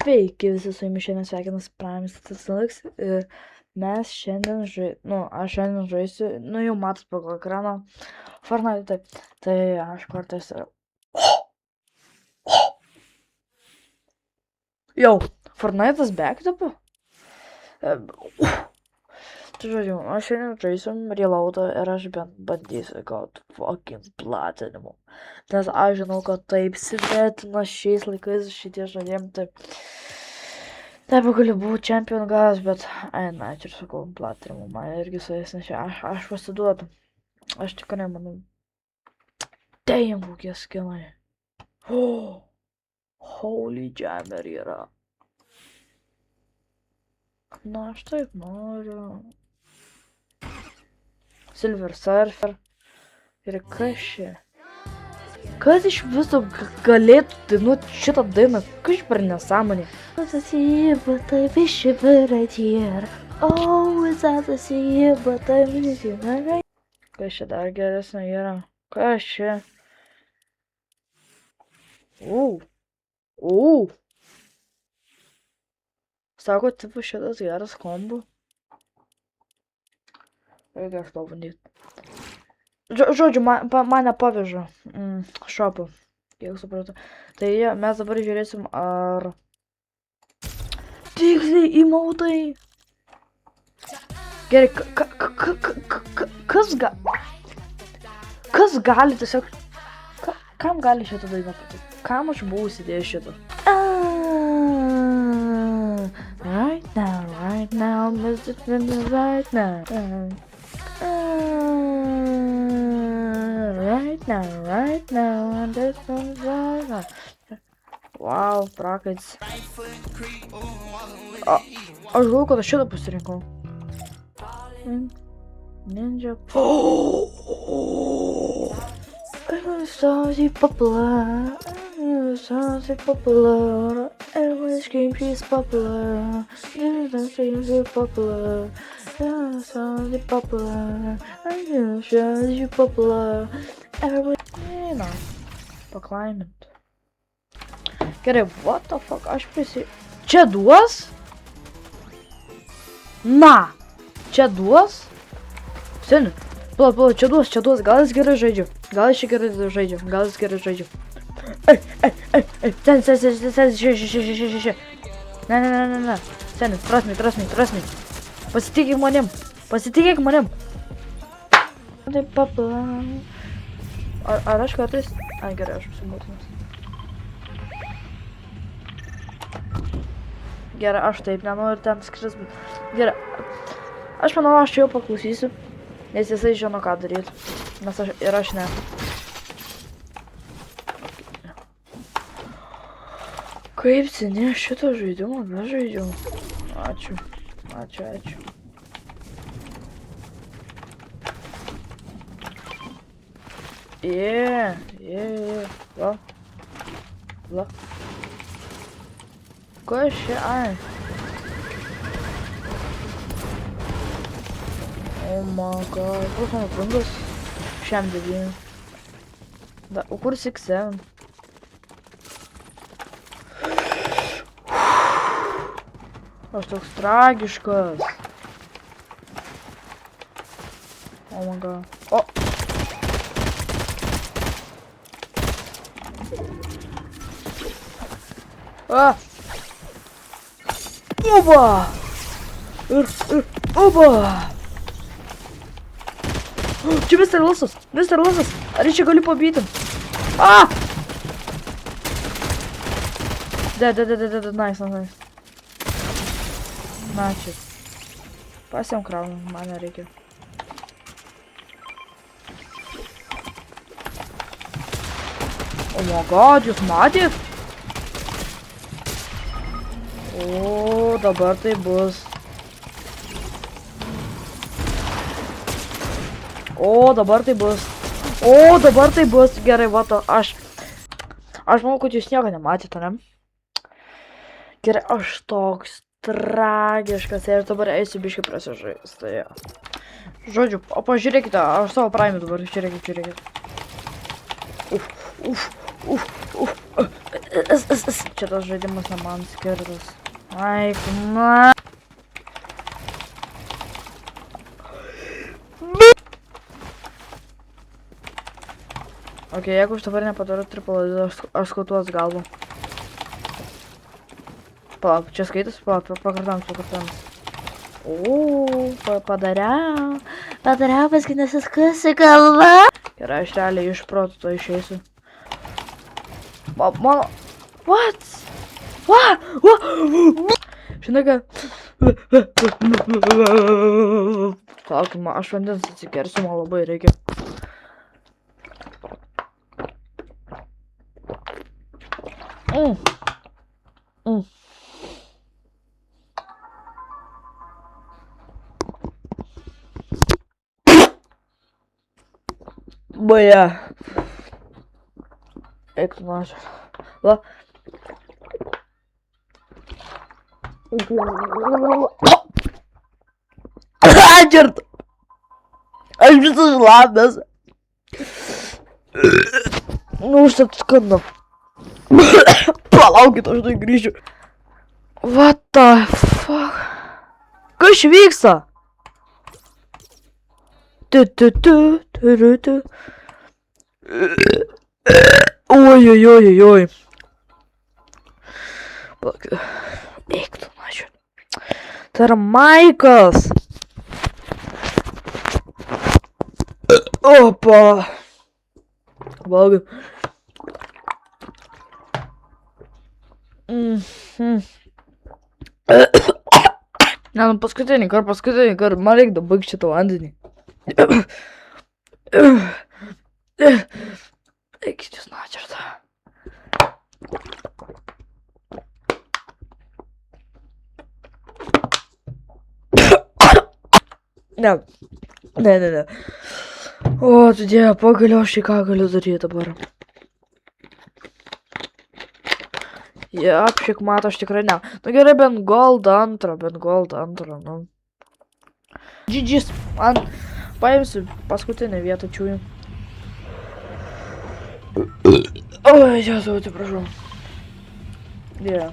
Sveiki, visi su jumis šiandien sveikinas Primes Statistics. Mes šiandien aš šiandien žaisiu, jau matos pagal ekraną, Fortnite, tai aš kartais... Jau, Fortnite'as back dabar? Tai žodžiu, aš šiandien žaisiu reloadą ir aš bent bandysiu gauti fucking platinimų. Nes aš žinau, kad taip sivetina šiais laikais šitie žaidėjim, taip... Taip, galiu būti čempion gavęs, bet, na, čia ir sakau, platinimų, man irgi su jais nešia, aš pasiduodu. Aš tikrai manau. Damn, kokie skinai. Oh, holy jammer yra. Na, aš taip noriu. Silver Surfer. Ir kas čia? Kas iš viso galėtų dainuoti šitą dainą? Kas per nesąmonė? But I wish you were right here. Oh, it's hard to see you, but I miss you, right? Kas čia dar geresnė yra? Kas čia? Sako, tipo, šitas geras kombo. Reikia aš pabandyti. Žodžiu, mane paveža šopą, kiek supratau. Tai mes dabar žiūrėsim, ar tiksliai įmautai. Gerai, kas gali tiesiog, kam gali šitą dainą patikti? Kam aš buvau įsidėjęs šitą? Right now, Mr. Right now. Right now, and this one's right now. Wow, prakais. Aš galvoju, kad aš šitą pasirinkau. Ninja. Everybody's popular. Everybody's popular. Everybody screams she's popular. Everybody screams she's popular. Everybody's popular. Everybody's popular. Everybody. No. Paklaimint. Gerai, what the fuck, aš Čia duos? Na! Čia duos? Seni, pala, čia duos, gal jis gerai žaidžia. Gal jis gerai žaidžia. Sen, ne. Seni, trust me. Pasitikėk manim. Ar aš kartais? Ai, gerai, aš apsimūtinas. Gerai, aš taip nenoriu ten skris, bet... Gerai, aš manau, aš čia jau paklausysiu, nes jisai žino, ką daryti, nes aš ne. Kaip seniai šitą žaidimą bežaidžiau. Ačiū. Va. Kas čia, ai? Oh my god, kur mano pundas? Šiam 9. O kur 6-7? Aš toks tragiškas. Oh my god. O! Oba! Oba! Čia Mr. Lasas! Ar čia gali pabyti? Nice. Na, čia. Pasiam kraunam, man nereikia. Oh my god, jūs matėt? O, dabar tai bus. Gerai, vato, aš manau, kad jūs nieko nematėte, ne? Gerai, aš toks tragiškas ir dabar eisiu biškai prasižaist, tai ja. Žodžiu, o pažiūrėkite, aš savo Prime dabar, žiūrėkit. Čia tas žaidimas ne man skirtas. Aik, na. Ok, jeigu aš dabar nepadariu triple, aš skautuos galvą. Palauk, čia skaitas? Palauk, pakartams. Padariau. Padariau, paskui nesiskusi galva. Gerai, aš realiai iš proto to išeisiu. Mano... What? Žinai ką? Palauk, aš vandens atsigersiu, man labai reikia. Bля. Eik tu nāc. Va. Čert. Aš visas šlapias. Nu, užtat skanu. Palaukit, aš tai grįšiu. What the fuck? Kas čia vyksta? Ой-ой-ой-ой-ой. Eik tu mažiu. Tai yra Maikas. Opa. Valgai. Ne, nu paskutinį kartą, man reikia baigti šitą vandenį. Eikit jūs načertą. Ne. O, tu dieve, pagaliau aš ką galiu daryti dabar. Šiek mato, aš tikrai ne. Nu gerai, bent gold antrą, nu. GG's, man paimsiu paskutinę vietą čiūjų. Oi, Jėzau, atsiprašau. Yeah.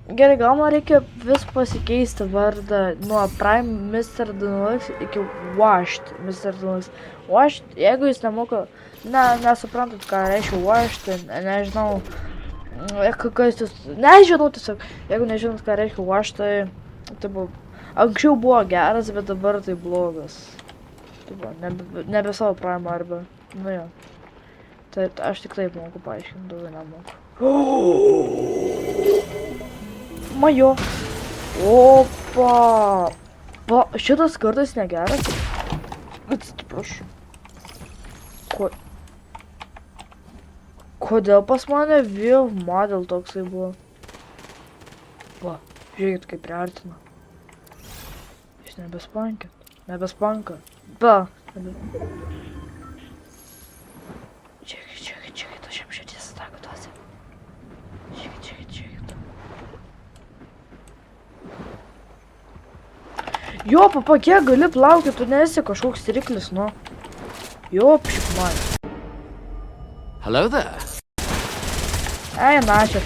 Gerai, gal man reikia vis pasikeisti vardą nuo Prime Mr. Deluxe iki Washed Mr. Deluxe. Washed, jeigu jūs nemoka, nesuprantat, ką reiškia Washed, nežinau, kas jūs, nežinau tiesiog, jeigu nežinot, ką reiškia Washed, tai taip, anksčiau buvo geras, bet dabar tai blogas. Taip, nebe savo Prime arba, nu jo. Tai aš tik taip moku paaiškinti, daugiau nemoku. Majo. Opa. Va, šitas kartas negeras. Atsiprašau. Kodėl pas mane vėl model toksai buvo? Va, žiūrėkit kaip priartina. Jis nebespanka. Va. Žiūrėkit, aš jam širdis atako tuose. Žiūrėkit. Jo, papa, kiek gali plaukti, tu nesi kažkoks riklis, nu. Jo, pšik man. Hello there. Ei, načer.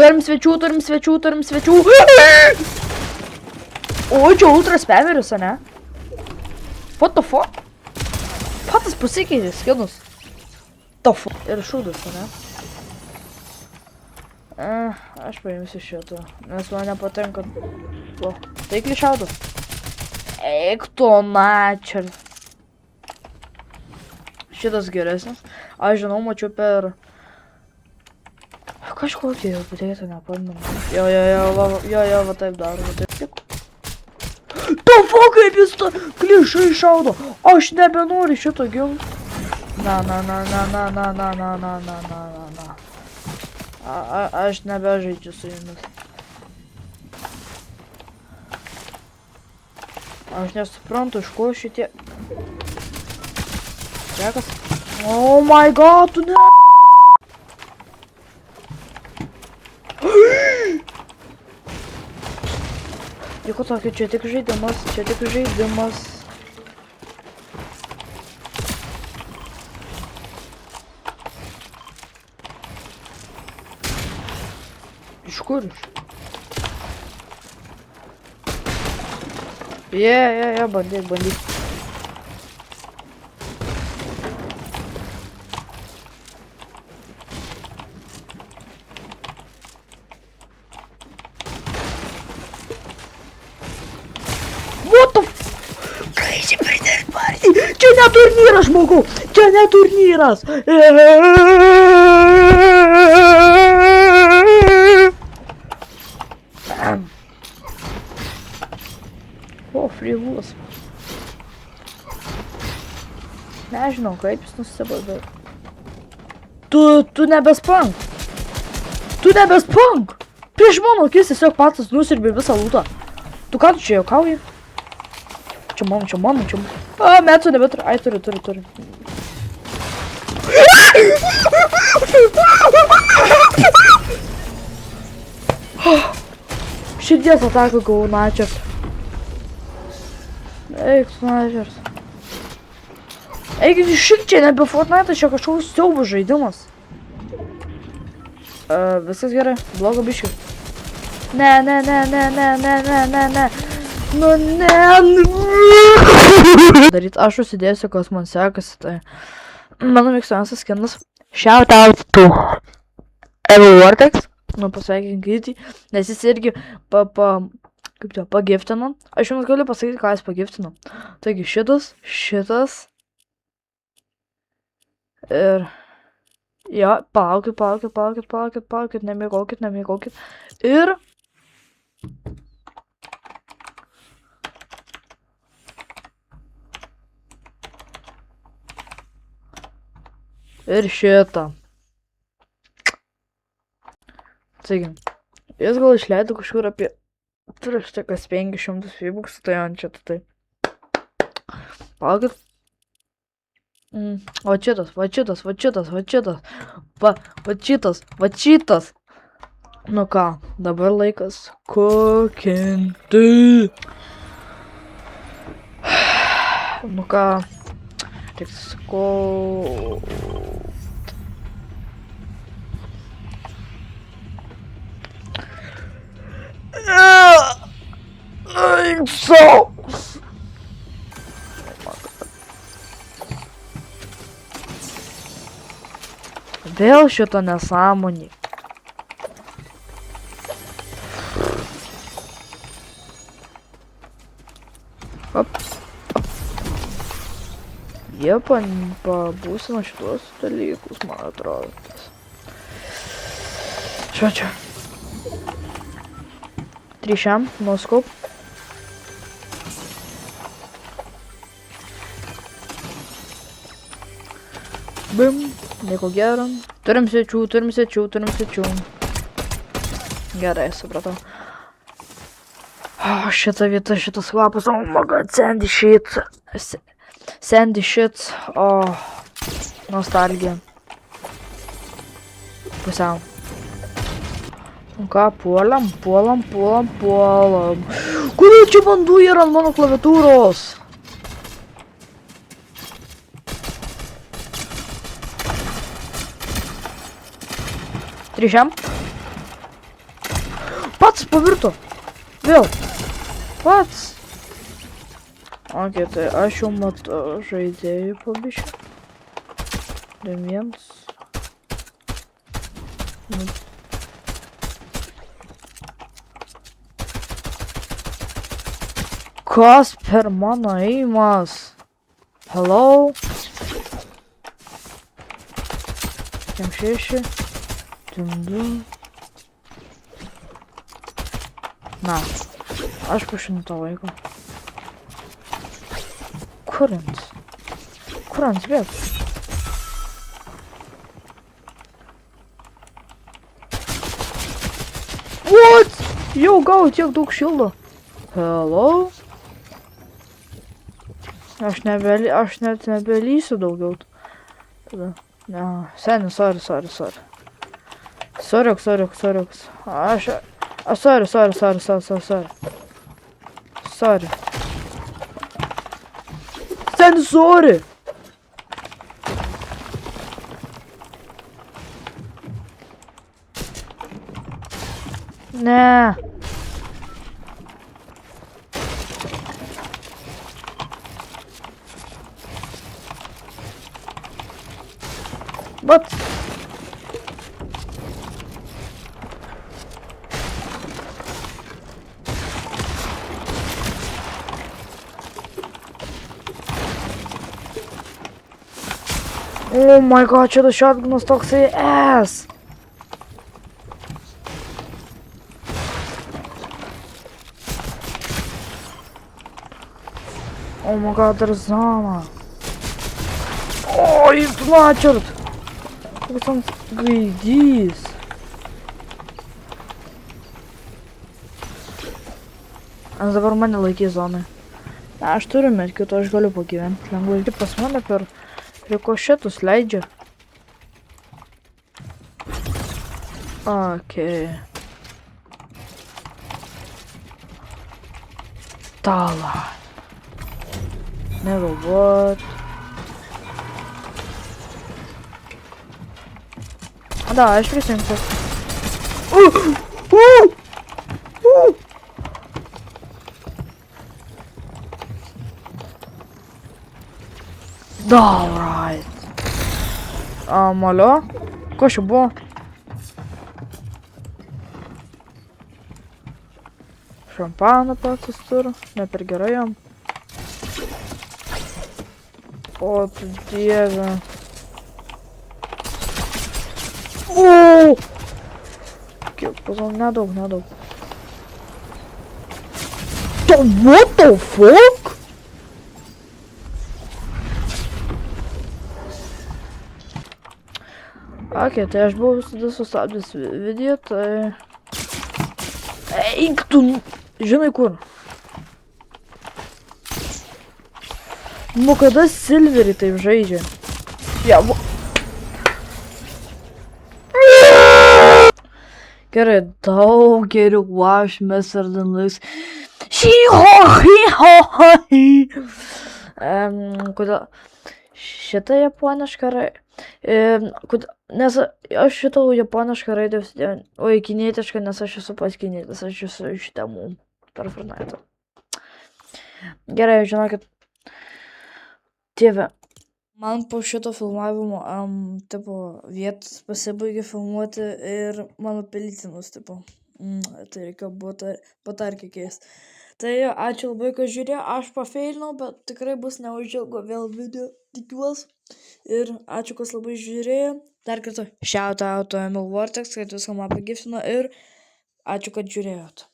Turim svečių. O, čia ultra spameris, ane? What the fuck? Patas pasikeitė skinus. Ir šūdas, ane? Aš paimsiu šitą, nes man nepatinka. O, taikliai šaudo. Eik tu načer. Šitas geresnis. Aš žinau, mačiau per... Kažkokį jau padėtą, nepamenu. Jo, va taip daro, va taip. To fuck, kaip jis to klišai šaudo. Aš nebenoriu šito gimt. Na. Aš nebežaidžiu su jumis. Aš nesuprantu, iš ko šitie... Čekas? Oh my god, tu ne... Nieko tokio, čia tik žaidimas, čia tik žaidimas. Iš kur iš? Bandyk, bandyk. What the f... Crazy Breeder Party! Čia ne turnyras, žmogau! Čia ne turnyras! O, frivus. Nežinau, kaip jis nusibodė. Tu nebespank! Tu nebespank! Prieš mano akis tiesiog pats nusirbė visą lūtą. Tu ką tu čia juokauji? Čia mano. A, metų nebeturiu. Ai, turiu. Širdies ataką gavau načert. Eik, tu načert. Eik, šik čia nebe Fortnite, čia kažkoks siaubų žaidimas. Viskas gerai, blogo biškių. Ne. Nu, ne. Daryt, aš užsidėsiu, kas man sekasi, tai mano mėgstamiausias skinas. Shout out to Evil Vortex. Nu, pasveikinkit, nes jis irgi kaip tai, pagiftino. Aš jums galiu pasakyti, ką jis pagiftino. Taigi, šitas. Ir... Jo, palaukit, nemiegokit. Ir... Ir šitą. Taigi, jis gal išleido kažkur apie prieš tokias 500 V-bucks, tai ant čia tai. Palaukit. Va šitas. Nu ką, dabar laikas kokinti. Nu ką, reiks Vėl šito nesąmonį. Jie pabūsino šitos dalykus, man atrodo. Čia. 3 noskop. Bim, nieko gero. Turim svečių. Gerai, supratau. O, šita vieta, šitas kvapas, oh my god, sandy shit, o, nostalgija. Pusiau. Ką, puolam. Kurių čia bandų yra ant mano klaviatūros? Trišiam. Pats pavirto. Vėl. Pats. Ok, tai aš jau matau žaidėjų pabiškiu. Demiems. Kas per mano eimas? Hello? 6. 2. Na, aš po 100 laiko. Kurant vėl? What? Jau gau tiek daug šildo. Hello? Aš net nebelysiu daugiau. Tada. Ne, seni, sorry. Sorry. Sorry. Sen sorry. Ne. But. Oh my god, čia tas shotgunas toksai ass. Oh my god, there's Zana. Oh, jis plačiart. Koks ant gaidys. Aš dabar mane laikys zonai. Ne, aš turiu medkių, aš galiu pagyventi. Lengvai ir pas mane per rikošetus leidžia. Okei. Tala. Never what. Da, aš prisijungsiu. Alright. Alio? Ko čia buvo? Šampaną pats turiu, ne per gerai jam. O, tu dieve. O! Kiek pasau, nedaug. What the fuck? Ok, tai aš buvau visada sustabdęs video, tai... Eik tu, žinai kur? Nu kada Silverį taip žaidžia? Jevo. Gerai, daug geriau watch Mr. than looks. Kodėl? Šitą japonišką nes aš šitą japonišką raidę užsidėjau, o į kinietišką, nes aš esu pats kinietis, aš esu iš temų per Fortnite. Gerai, žinokit, tėve, man po šito filmavimo, vietos pasibaigė filmuoti ir mano pelytinus, tai reikia patarkį keist. Tai ačiū labai, kad žiūrėjo, aš pafeilinau, bet tikrai bus neužilgo vėl video, tikiuosi. Ir ačiū, kas labai žiūrėjo. Dar kartą shout out to Emil Vortex, kad viską man pagifino ir ačiū, kad žiūrėjot.